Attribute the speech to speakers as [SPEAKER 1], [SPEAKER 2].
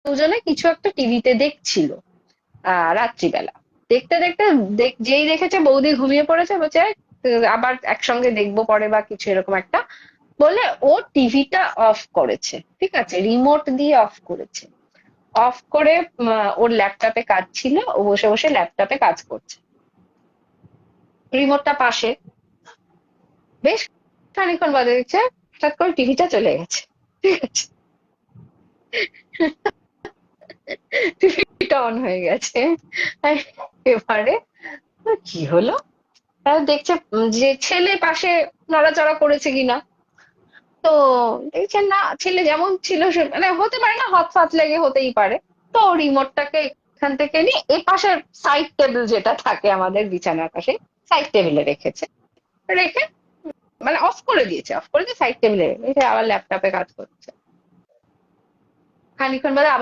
[SPEAKER 1] দুজনে কিছু একটা টিভিতে দেখছিল রাত্রিবেলা। দেখতে দেখতে যেই দেখেছে বৌদি ঘুমিয়ে পড়েছে, বলছে আবার একসঙ্গে দেখবো পরে বা কিছু এরকম একটা বলে ও টিভিটা অফ করেছে, ঠিক আছে, রিমোট দিয়ে অফ করেছে। অফ করে ওর ল্যাপটপে কাজ ছিল, ও বসে বসে ল্যাপটপে কাজ করছে, রিমোটটা পাশে। বেশ খানিকক্ষণ বাদে দেখছে হঠাৎ করে টিভিটা চলে গেছে, ঠিক আছে, টিভিটা অন হয়ে গেছে। আর এবারে কি হলো, তারা দেখছে যে ছেলে পাশে নড়াচড়া করেছে কিনা। তো দেখছেন না, ছেলে যেমন ছিল মানে হতে পারে না, হাত ফাত লেগে হতেই পারে। তো রিমোটটাকে এখান থেকে নিয়ে এ পাশের সাইড টেবিল যেটা থাকে আমাদের বিছানার পাশে, সাইড টেবিলে রেখেছে। রেখে মানে অফ করে দিয়েছে, অফ করে দিয়ে সাইড টেবিলে রেখে আবার ল্যাপটপে কাজ করছে। খানিকক্ষণ বাদে আবার